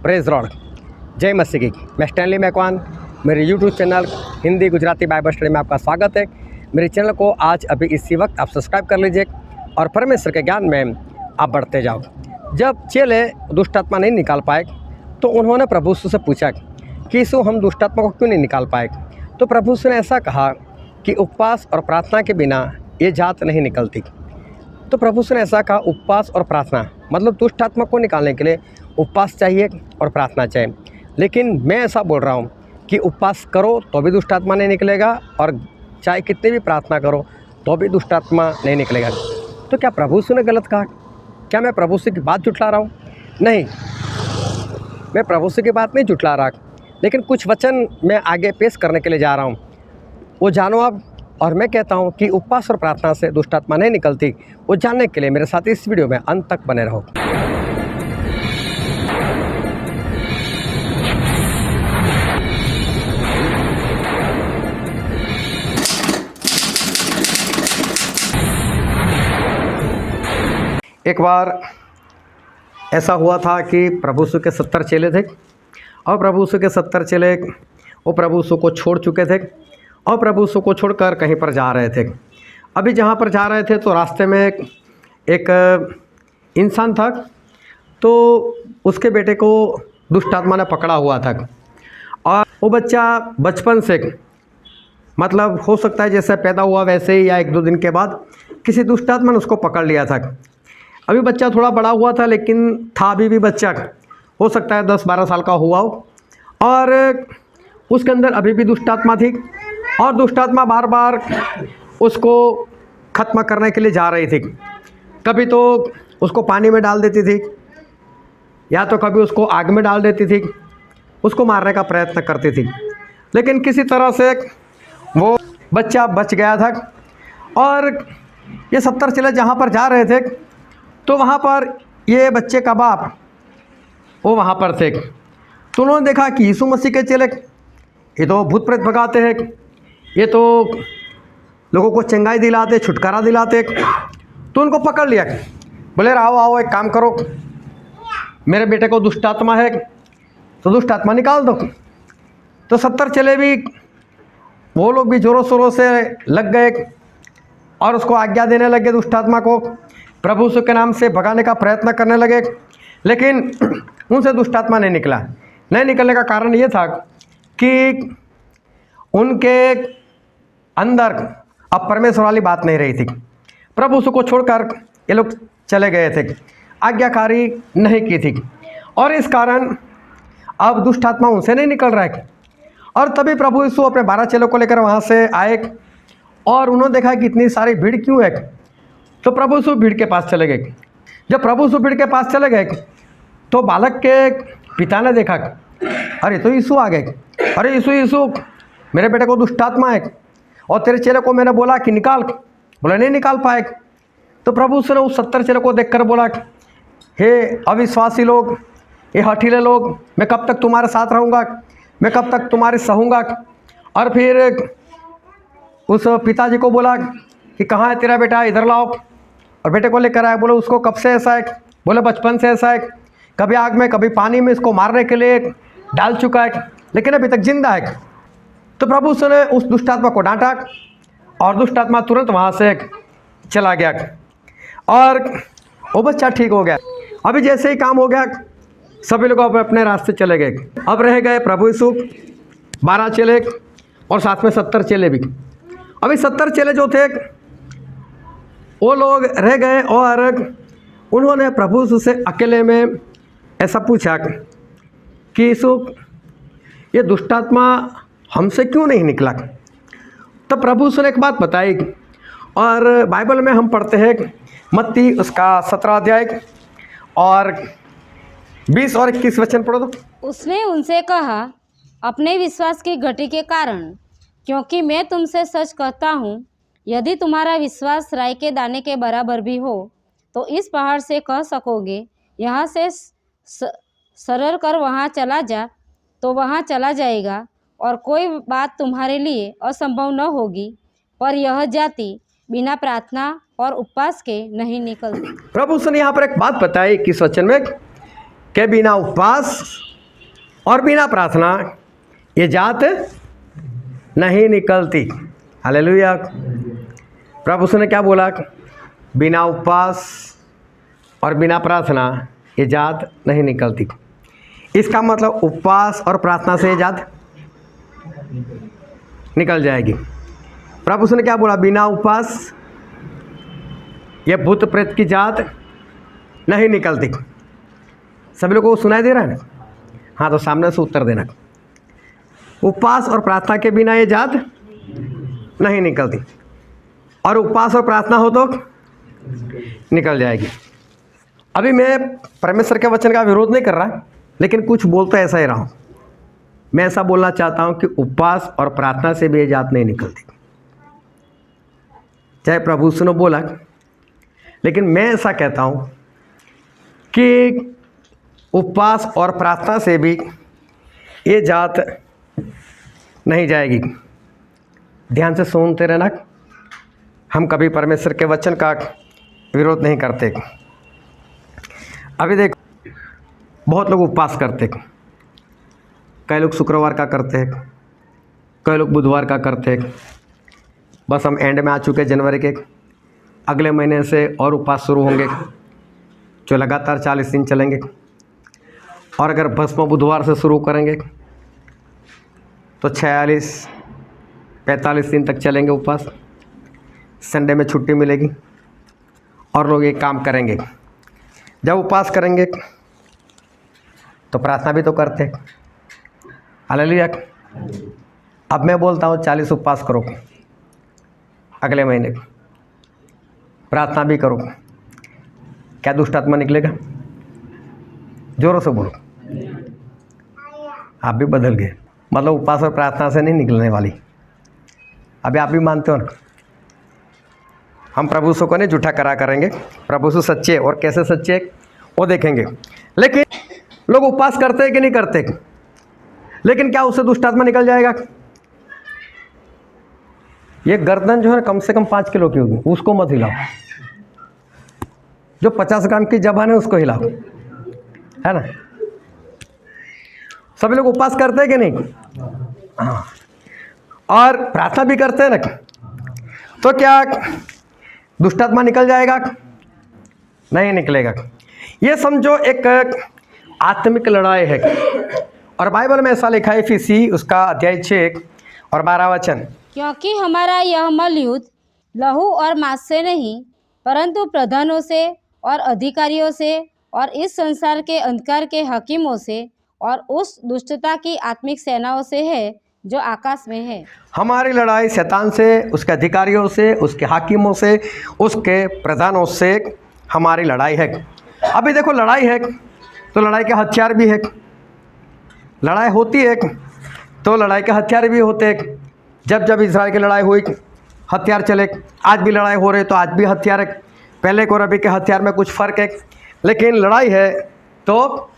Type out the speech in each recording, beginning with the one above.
Praise Lord, जय मसीह की। मैं स्टैनली मैकवान, मेरे YouTube channel Hindi Gujarati Bible study में आपका स्वागत है। मेरे चैनल को आज अभी इसी वक्त आप सब्सक्राइब कर लीजिए और परमेश्वर के ज्ञान में आप बढ़ते जाओ। जब चेले दुष्ट आत्मा नहीं निकाल पाए तो उन्होंने प्रभु यीशु से पूछा कि यीशु हम दुष्ट आत्मा को क्यों नहीं निकाल पाए। तो प्रभु यीशु ने ऐसा कहा कि उपवास और प्रार्थना के बिना ये जात नहीं निकलती। तो प्रभु यीशु ने ऐसा कहा, उपवास और प्रार्थना मतलब दुष्ट आत्मा को निकालने के लिए उपवास चाहिए और प्रार्थना चाहिए। लेकिन मैं ऐसा बोल रहा हूँ कि उपवास करो तो भी दुष्ट आत्मा नहीं निकलेगा और चाहे कितनी भी प्रार्थना करो तो भी दुष्ट आत्मा नहीं निकलेगा। तो क्या प्रभु यीशु ने गलत कहा? क्या मैं प्रभु यीशु की बात जुटला रहा हूँ? नहीं, मैं प्रभु यीशु की बात नहीं जुटला रहा, लेकिन कुछ वचन मैं आगे पेश करने के लिए जा रहा हूँ, वो जानो आप। और मैं कहता हूँ कि उपवास और प्रार्थना से दुष्ट आत्मा नहीं निकलती। वो जानने के लिए मेरे साथ इस वीडियो में अंत तक बने रहो। एक बार ऐसा हुआ था कि प्रभु यीशु के 70 चेले थे और प्रभु यीशु के 70 चेले वो प्रभु यीशु को छोड़ चुके थे और प्रभु यीशु को छोड़कर कहीं पर जा रहे थे। अभी जहाँ पर जा रहे थे तो रास्ते में एक इंसान था, तो उसके बेटे को दुष्ट आत्मा ने पकड़ा हुआ था और वो बच्चा बचपन से मतलब हो सकता है जैसे पैदा हुआ वैसे ही या 1-2 दिन के बाद किसी दुष्ट आत्मा ने उसको पकड़ लिया था। अभी बच्चा थोड़ा बड़ा हुआ था लेकिन था अभी भी बच्चा, हो सकता है 10-12 साल का हुआ हो, और उसके अंदर अभी भी दुष्ट आत्मा थी और दुष्ट आत्मा बार बार उसको ख़त्म करने के लिए जा रही थी। कभी तो उसको पानी में डाल देती थी या तो कभी उसको आग में डाल देती थी, उसको मारने का प्रयत्न करती थी। लेकिन किसी तरह से वो बच्चा बच गया था और ये 70 चेले जहाँ पर जा रहे थे तो वहाँ पर ये बच्चे का बाप वो वहाँ पर थे। तो उन्होंने देखा कि यीशु मसीह के चेले ये तो भूत प्रेत भगाते हैं, ये तो लोगों को चंगाई दिलाते, छुटकारा दिलाते। तो उनको पकड़ लिया, बोले आओ आओ एक काम करो, मेरे बेटे को दुष्ट आत्मा है तो दुष्ट आत्मा निकाल दो। तो 70 चेले भी वो लोग भी ज़ोरों शोरों से लग गए और उसको आज्ञा देने लगे, दुष्ट आत्मा को प्रभु यीशु के नाम से भगाने का प्रयत्न करने लगे। लेकिन उनसे दुष्ट आत्मा नहीं निकला। नहीं निकलने का कारण ये था कि उनके अंदर अब परमेश्वर वाली बात नहीं रही थी। प्रभु यीशु को छोड़कर ये लोग चले गए थे, आज्ञाकारी नहीं की थी और इस कारण अब दुष्ट आत्मा उनसे नहीं निकल रहा है। और तभी प्रभु यीशु अपने 12 चेलों को लेकर वहाँ से आए और उन्होंने देखा कि इतनी सारी भीड़ क्यों है। तो प्रभु यीशु भीड़ के पास चले गए। जब प्रभु यीशु भीड़ के पास चले गए तो बालक के पिता ने देखा, अरे तो यीशु आ गए, अरे यीशु यीशु मेरे बेटे को दुष्ट आत्मा है और तेरे चेले को मैंने बोला कि निकाल, बोला नहीं निकाल पाए। तो प्रभु यीशु ने उस 70 चेलों को देखकर बोला, हे अविश्वासी लोग, ये हठीले लोग, मैं कब तक तुम्हारे साथ रहूँगा, मैं कब तक तुम्हारे सहूँगा। और फिर उस पिताजी को बोला कि कहाँ है तेरा बेटा, इधर लाओ। और बेटे को लेकर आए, बोले उसको कब से ऐसा है, बोले बचपन से ऐसा है, कभी आग में कभी पानी में इसको मारने के लिए डाल चुका है लेकिन अभी तक जिंदा है। तो प्रभु यीशु ने उस दुष्ट आत्मा को डांटा और दुष्ट आत्मा तुरंत वहाँ से चला गया और वो बच्चा ठीक हो गया। अभी जैसे ही काम हो गया सभी लोग अब अपने रास्ते चले गए। अब रह गए प्रभु यीशु, 12 चेले और साथ में 70 चेले भी। अभी 70 चेले जो थे वो लोग रह गए और उन्होंने प्रभु यीशु से अकेले में ऐसा पूछा कि यीशु ये दुष्ट आत्मा हमसे क्यों नहीं निकला। तो प्रभु यीशु ने एक बात बताई और बाइबल में हम पढ़ते हैं मत्ती उसका 17 अध्याय और 20 और 21 वचन पढ़ो तो। उसने उनसे कहा, अपने विश्वास की घटी के कारण, क्योंकि मैं तुमसे सच कहता हूँ, यदि तुम्हारा विश्वास राई के दाने के बराबर भी हो तो इस पहाड़ से कह सकोगे, यहाँ से सरल कर वहाँ चला जा, तो वहाँ चला जाएगा और कोई बात तुम्हारे लिए असंभव न होगी। पर यह जाति बिना प्रार्थना और उपवास के नहीं निकलती। प्रभु ने यहाँ पर एक बात बताई किस वचन में कि बिना उपवास और बिना प्रार्थना ये जात नहीं निकलती। हालेलुया। प्रभु ने क्या बोला? बिना उपवास और बिना प्रार्थना ये जात नहीं निकलती। इसका मतलब उपवास और प्रार्थना से ये जात निकल जाएगी। प्रभु ने क्या बोला? बिना उपवास ये भूत प्रेत की जात नहीं निकलती। सभी लोगों को सुनाई दे रहा है ना? हाँ, तो सामने से उत्तर देना। उपवास और प्रार्थना के बिना ये जात नहीं निकलती, और उपवास और प्रार्थना हो तो निकल जाएगी। अभी मैं परमेश्वर के वचन का विरोध नहीं कर रहा, लेकिन कुछ बोलता ऐसा ही रहा हूँ। मैं ऐसा बोलना चाहता हूँ कि उपवास और प्रार्थना से भी ये जात नहीं निकलती, चाहे प्रभु यीशु ने बोला। लेकिन मैं ऐसा कहता हूँ कि उपवास और प्रार्थना से भी ये जात नहीं जाएगी। ध्यान से सुनते रहना। हम कभी परमेश्वर के वचन का विरोध नहीं करते। अभी देख, बहुत लोग उपवास करते, कई लोग शुक्रवार का करते हैं, कई लोग बुधवार का करते हैं। बस हम एंड में आ चुके जनवरी के, अगले महीने से और उपवास शुरू होंगे जो लगातार 40 दिन चलेंगे। और अगर भस्म बुधवार से शुरू करेंगे तो 46-45 दिन तक चलेंगे उपवास। संडे में छुट्टी मिलेगी और लोग ये काम करेंगे। जब उपवास करेंगे तो प्रार्थना भी तो करते हैं। हालेलुया। अब मैं बोलता हूँ 40 उपवास करो अगले महीने, प्रार्थना भी करो, क्या दुष्ट आत्मा निकलेगा? जोरों से बोलो। आप भी बदल गए, मतलब उपवास और प्रार्थना से नहीं निकलने वाली। अभी आप भी मानते हो ना? हम प्रभु यीशु को नहीं झूठा करा करेंगे। प्रभु यीशु सच्चे, और कैसे सच्चे वो देखेंगे। लेकिन लोग उपवास करते हैं कि नहीं करते? लेकिन क्या उससे दुष्ट आत्मा निकल जाएगा? ये गर्दन जो है कम से कम 5 किलो की होगी, उसको मत हिलाओ। जो 50 ग्राम की जबान है उसको हिलाओ, है ना? सभी लोग उपवास करते हैं कि नहीं? हाँ। और प्रार्थना भी करते हैं ना? तो क्या दुष्ट आत्मा निकल जाएगा? नहीं निकलेगा। ये समझो एक आत्मिक लड़ाई है। और बाइबल में ऐसा लिखा है, इफिसी उसका अध्याय 6 और 12 वचन, क्योंकि हमारा यह मलयुद्ध लहू और मांस से नहीं, परंतु प्रधानों से और अधिकारियों से और इस संसार के अंधकार के हकीमों से और उस दुष्टता की आत्मिक सेनाओं से है जो आकाश में है। हमारी लड़ाई शैतान से, उसके अधिकारियों से, उसके हाकिमों से, उसके प्रधानों से हमारी लड़ाई है। अभी देखो, लड़ाई है तो लड़ाई के हथियार भी है। लड़ाई होती है तो लड़ाई के हथियार भी होते हैं। जब जब इजराइल की लड़ाई हुई हथियार चले, आज भी लड़ाई हो रही तो आज भी हथियार है। पहले को और अभी के हथियार में कुछ फ़र्क है, लेकिन लड़ाई है तो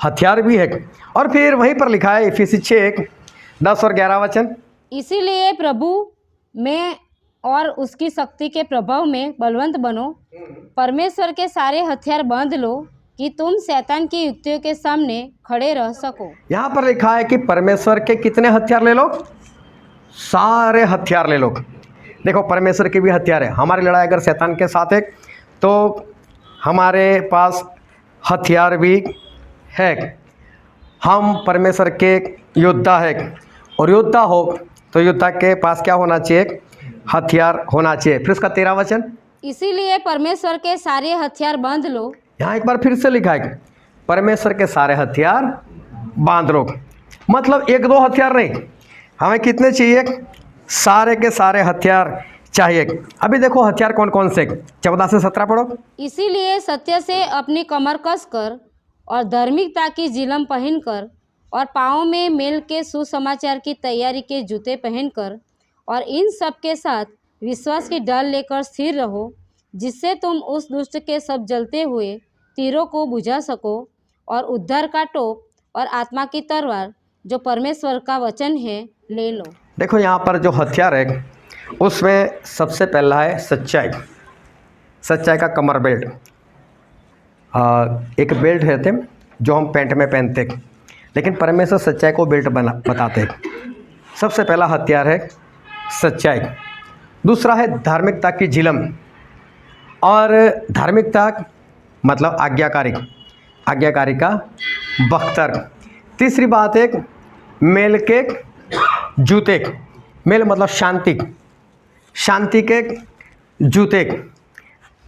हथियार भी है। और फिर वहीं पर लिखा है इफिसी 6:10 और 11 वचन, इसीलिए प्रभु में और उसकी शक्ति के प्रभाव में बलवंत बनो, परमेश्वर के सारे हथियार बांध लो कि तुम शैतान की युक्तियों के सामने खड़े रह सको। यहाँ पर लिखा है कि परमेश्वर के कितने हथियार ले लो? सारे हथियार ले लो। देखो, परमेश्वर के भी हथियार है। हमारी लड़ाई अगर शैतान के साथ है तो हमारे पास हथियार भी है। हम परमेश्वर के योद्धा है, और योद्धा हो तो योद्धा के पास क्या होना चाहिए? हथियार होना चाहिए। फिर उसका 13 वचन, इसीलिए परमेश्वर के सारे हथियार बांध लो। यहाँ एक बार फिर से लिखा है परमेश्वर के सारे हथियार बांध लो। मतलब 1-2 हथियार नहीं, हमें कितने चाहिए? सारे के सारे हथियार चाहिए। अभी देखो हथियार कौन कौन से, 14 से 17 पढ़ो। इसीलिए सत्य से अपनी कमर कसकर और धार्मिकता की जिलम पहनकर और पाँव में मेल के सुसमाचार की तैयारी के जूते पहनकर और इन सब के साथ विश्वास की ढाल लेकर स्थिर रहो, जिससे तुम उस दुष्ट के सब जलते हुए तीरों को बुझा सको, और उद्धार का टोप और आत्मा की तलवार जो परमेश्वर का वचन है ले लो। देखो, यहाँ पर जो हथियार है उसमें सबसे पहला है सच्चाई। सच्चाई का कमर बेल्ट। एक बेल्ट रहते जो हम पैंट में पहनते, लेकिन परमेश्वर सच्चाई को बेल्ट बताते हैं। सबसे पहला हथियार है सच्चाई, दूसरा है धार्मिकता की झिलम, और धार्मिकता मतलब आज्ञाकारी का बख्तर। तीसरी बात है मेल के जूते, मेल मतलब शांति के जूते।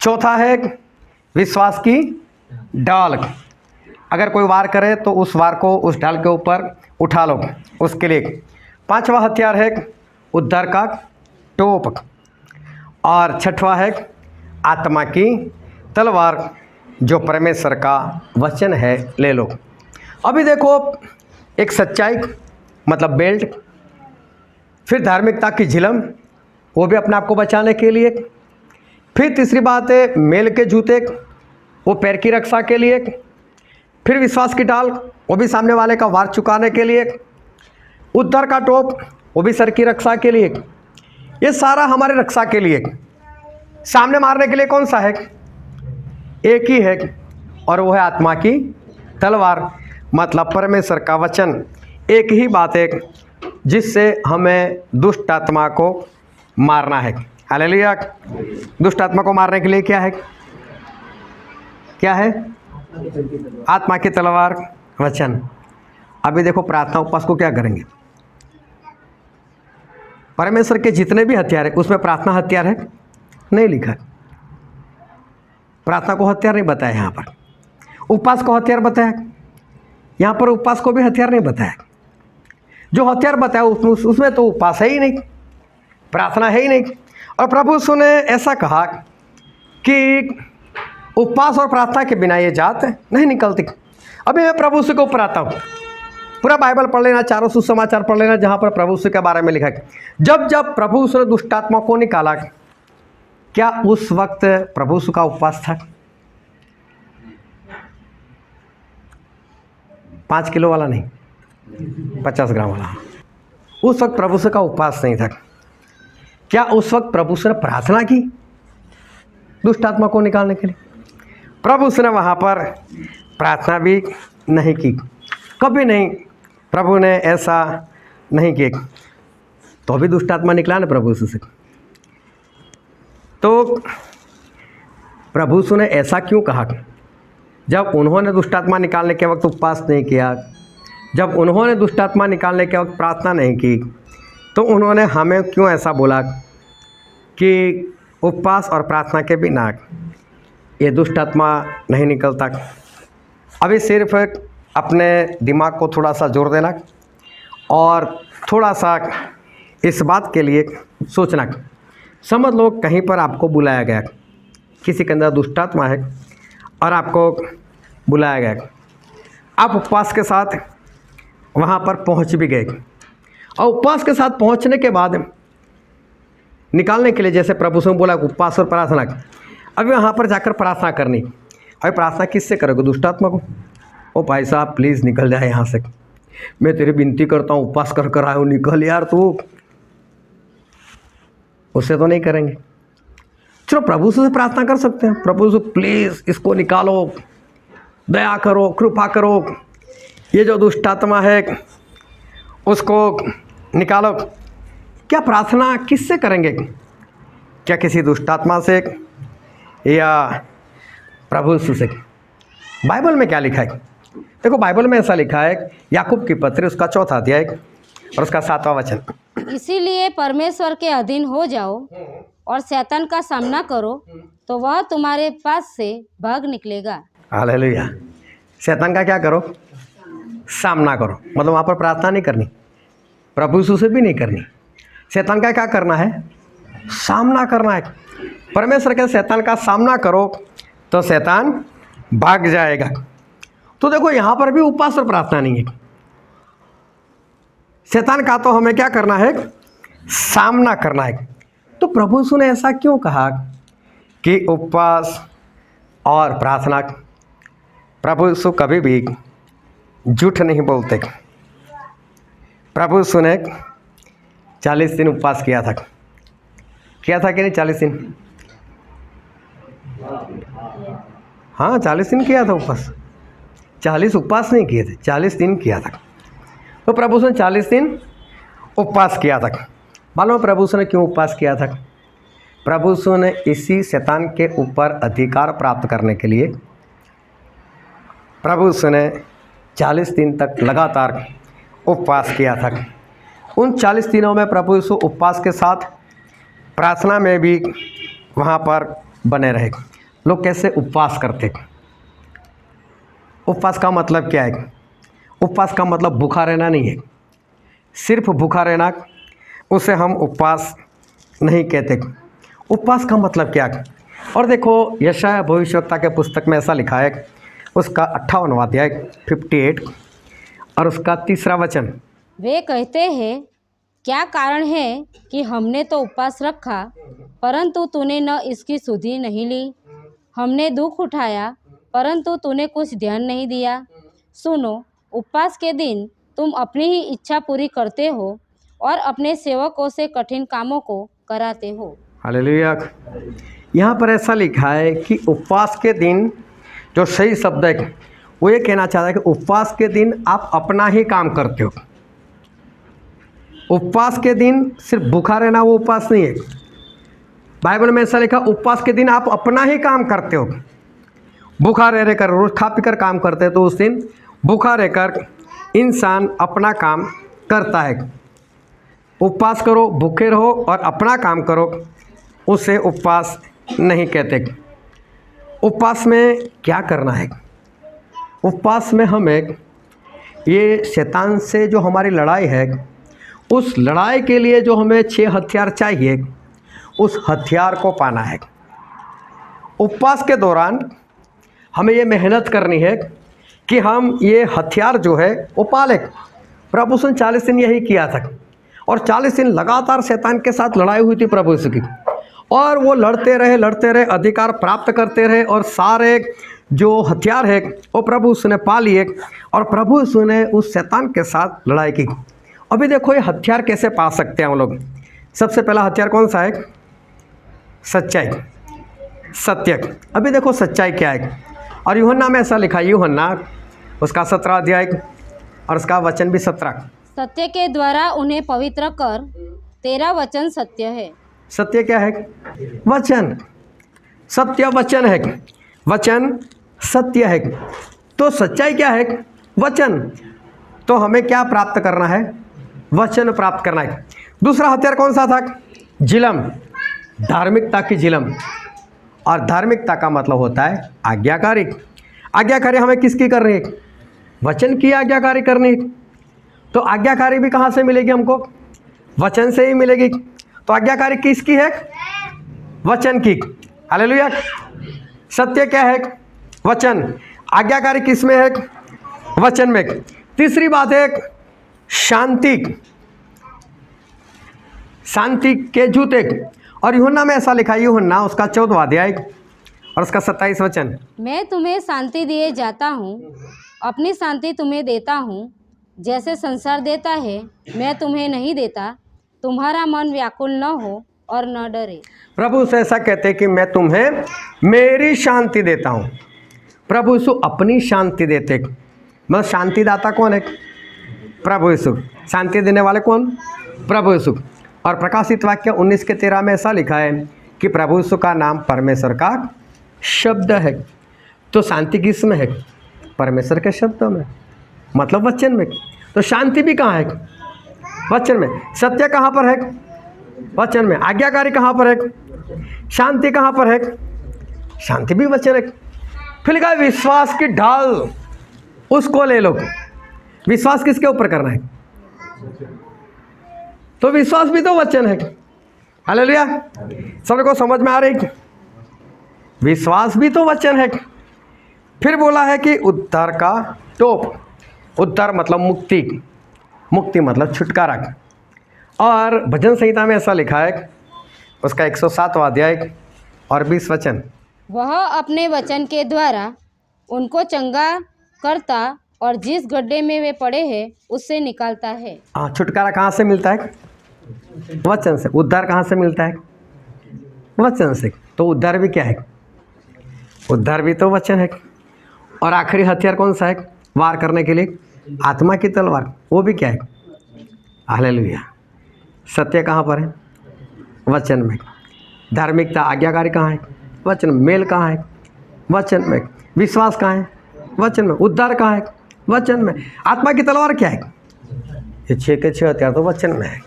चौथा है विश्वास की डाल, अगर कोई वार करे तो उस वार को उस डाल के ऊपर उठा लो, उसके लिए। पांचवा हथियार है उद्धार का टोप, और छठवां है आत्मा की तलवार, जो परमेश्वर का वचन है, ले लो। अभी देखो, एक सच्चाई मतलब बेल्ट, फिर धार्मिकता की झिलम, वो भी अपने आप को बचाने के लिए, फिर तीसरी बात है मेल के जूते, वो पैर की रक्षा के लिए, फिर विश्वास की डाल, वो भी सामने वाले का वार चुकाने के लिए, उद्धार का टोप, वो भी सर की रक्षा के लिए। ये सारा हमारे रक्षा के लिए। सामने मारने के लिए कौन सा है? एक ही है, और वो है आत्मा की तलवार, मतलब परमेश्वर का वचन। एक ही बात है जिससे हमें दुष्ट आत्मा को मारना है। हालेलुया। दुष्ट आत्मा को मारने के लिए क्या है? क्या है? आत्मा की तलवार, वचन। अभी देखो, प्रार्थना उपवास को क्या करेंगे? परमेश्वर के जितने भी हथियार है उसमें प्रार्थना हथियार है? नहीं लिखा। प्रार्थना को हथियार नहीं बताया यहाँ पर। उपवास को हथियार बताया, यहाँ पर उपवास को भी हथियार नहीं बताया। जो हथियार बताया उसमें तो उपवास है ही नहीं, प्रार्थना है ही नहीं। और प्रभु यीशु ने ऐसा कहा कि उपवास और प्रार्थना के बिना ये जात नहीं निकलती। अभी मैं प्रभु यीशु के ऊपर आता हूँ। पूरा बाइबल पढ़ लेना, चारों सुसमाचार पढ़ लेना, जहाँ पर प्रभु यीशु के बारे में लिखा है। जब जब प्रभु यीशु ने दुष्ट आत्मा को निकाला, क्या उस वक्त प्रभु यीशु का उपवास था? 5 किलो वाला नहीं, 50 ग्राम वाला। उस वक्त प्रभु यीशु का उपवास नहीं था। क्या उस वक्त प्रभु यीशु ने प्रार्थना की दुष्ट आत्मा को निकालने के लिए? प्रभु यीशु ने वहाँ पर प्रार्थना भी नहीं की, कभी नहीं। प्रभु ने ऐसा नहीं किया, तो अभी दुष्ट आत्मा निकला ना प्रभु यीशु से। तो प्रभु यीशु ने ऐसा क्यों कहा? जब उन्होंने दुष्ट आत्मा निकालने के वक्त उपवास नहीं किया, जब उन्होंने दुष्ट आत्मा निकालने के वक्त प्रार्थना नहीं की, तो उन्होंने हमें क्यों ऐसा बोला कि उपवास और प्रार्थना के बिना ये दुष्ट आत्मा नहीं निकलता? अभी सिर्फ अपने दिमाग को थोड़ा सा जोर देना और थोड़ा सा इस बात के लिए सोचना। समझ लो कहीं पर आपको बुलाया गया, किसी के अंदर दुष्ट आत्मा है और आपको बुलाया गया, आप उपवास के साथ वहाँ पर पहुँच भी गए, और उपवास के साथ पहुँचने के बाद निकालने के लिए जैसे प्रभु से बोला उपवास और प्रार्थना, अभी वहाँ पर जाकर प्रार्थना करनी। अभी प्रार्थना किससे करोगे? दुष्ट आत्मा को। ओ भाई साहब प्लीज़ निकल जाए यहाँ से, मैं तेरी विनती करता हूँ, उपवास कर कर आया हूँ, निकल यार तू। उससे तो नहीं करेंगे। चलो प्रभु से प्रार्थना कर सकते हैं, प्रभु से प्लीज़ इसको निकालो, दया करो, कृपा करो, ये जो दुष्ट आत्मा है उसको निकालो। क्या प्रार्थना किससे करेंगे? क्या किसी दुष्ट आत्मा से या प्रभु यीशु से? बाइबल में क्या लिखा है? देखो बाइबल में ऐसा लिखा है, याकूब की पत्री उसका 4वां अध्याय और उसका 7वां वचन। इसीलिए परमेश्वर के अधीन हो जाओ और शैतान का सामना करो, तो वह तुम्हारे पास से भाग निकलेगा। हालेलुया। शैतान का क्या करो? सामना करो। मतलब वहाँ पर प्रार्थना नहीं करनी, प्रभु यीशु से भी नहीं करनी। शैतान का क्या करना है? सामना करना है। परमेश्वर के शैतान का सामना करो तो शैतान भाग जाएगा। तो देखो यहाँ पर भी उपवास और प्रार्थना नहीं है। शैतान का तो हमें क्या करना है? सामना करना है। तो प्रभु यीशु ने ऐसा क्यों कहा कि उपवास और प्रार्थना? प्रभु यीशु कभी भी झूठ नहीं बोलते। प्रभु यीशु ने 40 दिन उपवास किया था कि नहीं? 40 दिन, हाँ 40 दिन किया था उपवास। 40 उपवास नहीं किए थे, 40 दिन किया था। तो प्रभु ने 40 दिन उपवास किया था। मालूम प्रभु ने क्यों उपवास किया था? प्रभु ने इसी शैतान के ऊपर अधिकार प्राप्त करने के लिए प्रभु ने 40 दिन तक लगातार उपवास किया था। उन 40 दिनों में प्रभु यीशु उपवास के साथ प्रार्थना में भी वहाँ पर बने रहे। लोग कैसे उपवास करते? उपवास का मतलब क्या है? उपवास का मतलब भूखा रहना नहीं है। सिर्फ भूखा रहना उसे हम उपवास नहीं कहते। उपवास का मतलब क्या है? और देखो यशायाह भविष्यवक्ता के पुस्तक में ऐसा लिखा है, उसका 58वां अध्याय 58 और उसका 3रा वचन। वे कहते हैं, क्या कारण है कि हमने तो उपवास रखा परंतु तूने न इसकी सुधि नहीं ली। हमने दुख उठाया परंतु तूने कुछ ध्यान नहीं दिया। सुनो, उपवास के दिन तुम अपनी ही इच्छा पूरी करते हो और अपने सेवकों से कठिन कामों को कराते हो। हालेलुया। यहाँ पर ऐसा लिखा है कि उपवास के दिन, जो सही शब्द है वो ये कहना चाहता है कि उपवास के दिन आप अपना ही काम करते हो। उपवास के दिन सिर्फ भूखा रहना वो उपवास नहीं है। बाइबल में ऐसा लिखा, उपवास के दिन आप अपना ही काम करते हो। भूखा रह कर, रोज खा पी कर काम करते हैं, तो उस दिन भूखा रहकर इंसान अपना काम करता है। उपवास करो, भूखे रहो और अपना काम करो, उसे उपवास नहीं कहते। उपवास में क्या करना है? उपवास में हमें ये शैतान से जो हमारी लड़ाई है, उस लड़ाई के लिए जो हमें 6 हथियार चाहिए, उस हथियार को पाना है। उपवास के दौरान हमें ये मेहनत करनी है कि हम ये हथियार जो है वो पालें। प्रभु ने 40 दिन यही किया था और 40 दिन लगातार शैतान के साथ लड़ाई हुई थी प्रभु यीशु की, और वो लड़ते रहे, अधिकार प्राप्त करते रहे और सारे जो हथियार है वो प्रभु यीशु ने पा लिए और प्रभु यीशु ने उस शैतान के साथ लड़ाई की। अभी देखो ये हथियार कैसे पा सकते हैं हम लोग। सबसे पहला हथियार कौन सा है? सच्चाई, सत्य। अभी देखो सच्चाई क्या है, और यूहन्ना में ऐसा लिखा है, यूहन्ना उसका 17 अध्याय और उसका वचन भी 17। सत्य के द्वारा उन्हें पवित्र कर, तेरा वचन सत्य है। सत्य क्या है? वचन। सत्य वचन है, वचन सत्य है। तो सच्चाई क्या है? वचन। तो हमें क्या प्राप्त करना है? वचन प्राप्त करना है। दूसरा हथियार कौन सा था? जिलम, धार्मिकता की जिलम। और धार्मिकता का मतलब होता है आज्ञाकारी। आज्ञाकारी हमें किसकी करनी है? वचन की आज्ञाकारी करनी है। तो आज्ञाकारी भी कहाँ से मिलेगी हमको? वचन से ही मिलेगी। तो आज्ञाकारी किसकी है? वचन की। हालेलुया। सत्य क्या है? वचन। आज्ञाकारी किस में है? वचन में। तीसरी बात है शांति, शांति के जूते। और यूहन्ना में ऐसा लिखा है, यूहन्ना उसका 14वां अध्याय और उसका 27 वचन। मैं तुम्हें शांति दिए जाता हूँ, अपनी शांति तुम्हें देता हूँ। जैसे संसार देता है मैं तुम्हें नहीं देता। तुम्हारा मन व्याकुल न हो और न डरे। प्रभु से ऐसा कहते हैं कि मैं तुम्हें मेरी शांति देता हूँ। प्रभु यीशु अपनी शांति देते। मतलब शांतिदाता कौन है? प्रभु यीशु। शांति देने वाले कौन? प्रभु यीशु। और प्रकाशित वाक्य 19:13 में ऐसा लिखा है कि प्रभु यीशु का नाम परमेश्वर का शब्द है। तो शांति किस में है? परमेश्वर के शब्दों में, मतलब वचन में। तो शांति भी कहाँ है? वचन में। सत्य कहाँ पर है? वचन में। आज्ञाकारी कहाँ पर है? शांति कहाँ पर है? शांति भी वचन है। फिर लिखा है विश्वास की ढाल, उसको ले लो। विश्वास किसके ऊपर करना है? तो विश्वास भी तो वचन है। हालेलुया। सबको समझ में आ रही? विश्वास भी तो वचन है। फिर बोला है कि उद्धार का टोप। उद्धार मतलब मुक्ति, मुक्ति मतलब छुटकारा। और भजन संहिता में ऐसा लिखा है, उसका 107वां अध्याय और 20 वचन। वह अपने वचन के द्वारा उनको चंगा करता और जिस गड्ढे में वे पड़े हैं उससे निकालता है। हाँ, छुटकारा कहाँ से मिलता है? वचन से। उद्धार कहाँ से मिलता है? वचन से। तो उद्धार भी क्या है? उद्धार भी तो वचन है। और आखिरी हथियार कौन सा है? वार करने के लिए? आत्मा की तलवार। वो भी क्या है? हालेलुया। सत्य कहाँ पर है? वचन में। धार्मिकता आज्ञाकारी कहाँ है? वचन में। मेल कहाँ है? वचन में। विश्वास कहाँ है? वचन में। उद्धार कहाँ है? वचन में। आत्मा की तलवार क्या है? ये 6 के 6 हथियार तो वचन में है।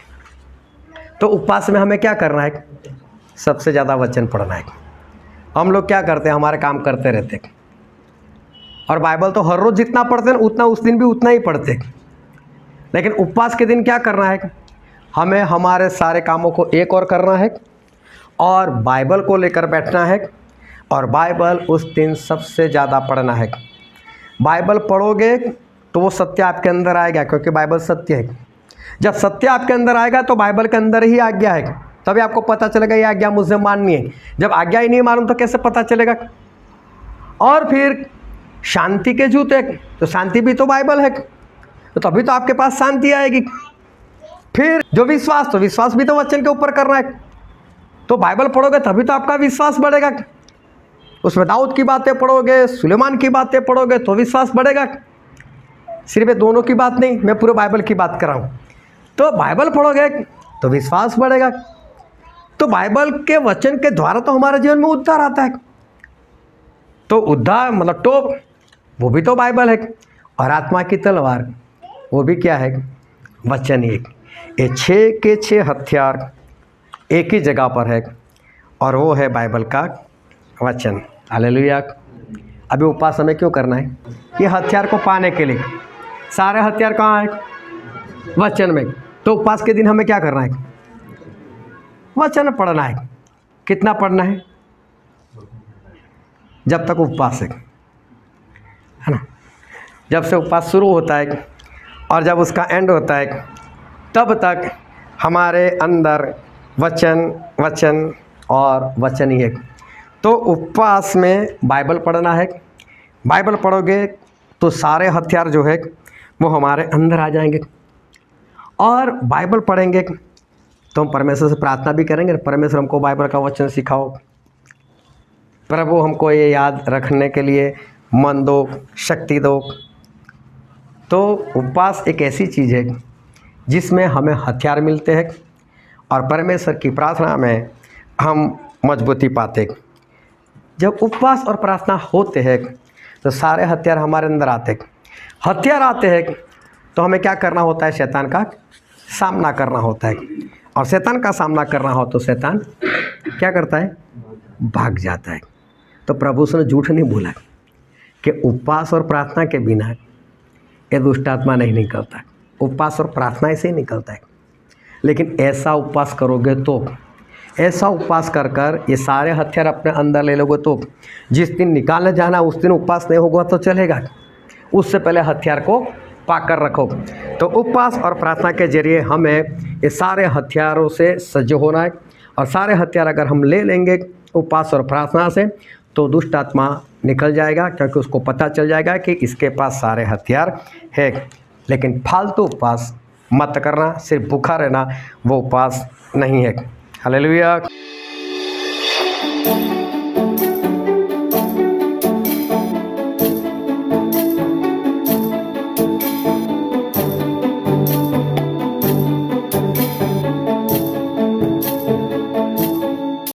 तो उपवास में हमें क्या करना है? सबसे ज़्यादा वचन पढ़ना है। हम लोग क्या करते हैं? हमारे काम करते रहते हैं, और बाइबल तो हर रोज़ जितना पढ़ते हैं उतना उस दिन भी उतना ही पढ़ते हैं। लेकिन उपवास के दिन क्या करना है? हमें हमारे सारे कामों को एक और करना है, और बाइबल को लेकर बैठना है, और बाइबल उस दिन सबसे ज़्यादा पढ़ना है। बाइबल पढ़ोगे तो वो सत्य आपके अंदर आएगा, क्योंकि बाइबल सत्य है। जब सत्य आपके अंदर आएगा तो बाइबल के अंदर ही आज्ञा है, तभी आपको पता चलेगा ये आज्ञा मुझे माननी है। जब आज्ञा ही नहीं मालूम तो कैसे पता चलेगा? और फिर शांति के जूते, तो शांति भी तो बाइबल है, तो तभी तो आपके पास शांति आएगी। फिर जो विश्वास, तो विश्वास भी तो वचन के ऊपर करना है, तो बाइबल पढ़ोगे तभी तो आपका विश्वास बढ़ेगा। उसमें दाऊद की बातें पढ़ोगे, सुलेमान की बातें पढ़ोगे तो विश्वास बढ़ेगा। सिर्फ ये दोनों की बात नहीं, मैं पूरे बाइबल की बात कर रहा हूँ। तो बाइबल पढ़ोगे तो विश्वास बढ़ेगा। तो बाइबल के वचन के द्वारा तो हमारे जीवन में उद्धार आता है। तो उद्धार मतलब तो वो भी तो बाइबल है। और आत्मा की तलवार वो भी क्या है? वचन ही। ये 6 के 6 हथियार एक ही जगह पर है, और वो है बाइबल का वचन। हालेलुया। अभी उपवास हमें क्यों करना है? ये हथियार को पाने के लिए। सारे हथियार कहाँ है? वचन में। तो उपवास के दिन हमें क्या करना है? वचन पढ़ना है। कितना पढ़ना है? जब तक उपवास है ना। जब से उपवास शुरू होता है और जब उसका एंड होता है, तब तक हमारे अंदर वचन वचन और वचन ही है। तो उपवास में बाइबल पढ़ना है। बाइबल पढ़ोगे तो सारे हथियार जो है वो हमारे अंदर आ जाएंगे। और बाइबल पढ़ेंगे तो हम परमेश्वर से प्रार्थना भी करेंगे, परमेश्वर हमको बाइबल का वचन सिखाओ, प्रभु हमको ये याद रखने के लिए मन दो, शक्ति दो। तो उपवास एक ऐसी चीज़ है जिसमें हमें हथियार मिलते हैं, और परमेश्वर की प्रार्थना में हम मजबूती पाते। जब उपवास और प्रार्थना होते हैं तो सारे हथियार हमारे अंदर आते हैं। हथियार आते हैं तो हमें क्या करना होता है? शैतान का सामना करना होता है। और शैतान का सामना करना हो तो शैतान क्या करता है? भाग जाता है। तो प्रभु ने झूठ नहीं बोला कि उपवास और प्रार्थना के बिना ये दुष्ट आत्मा नहीं निकलता। उपवास और प्रार्थना ऐसे ही निकलता है। लेकिन ऐसा उपवास करोगे तो, ऐसा उपवास कर कर ये सारे हथियार अपने अंदर ले लोगे तो जिस दिन निकालने जाना उस दिन उपवास नहीं होगा तो चलेगा। उससे पहले हथियार को पाकर रखो। तो उपवास और प्रार्थना के जरिए हमें ये सारे हथियारों से सज्ज होना है। और सारे हथियार अगर हम ले लेंगे उपवास और प्रार्थना से तो दुष्ट आत्मा निकल जाएगा, क्योंकि उसको पता चल जाएगा कि इसके पास सारे हथियार है। लेकिन फालतू उपवास मत करना, सिर्फ भूखा रहना वो उपवास नहीं है। हालेलुया।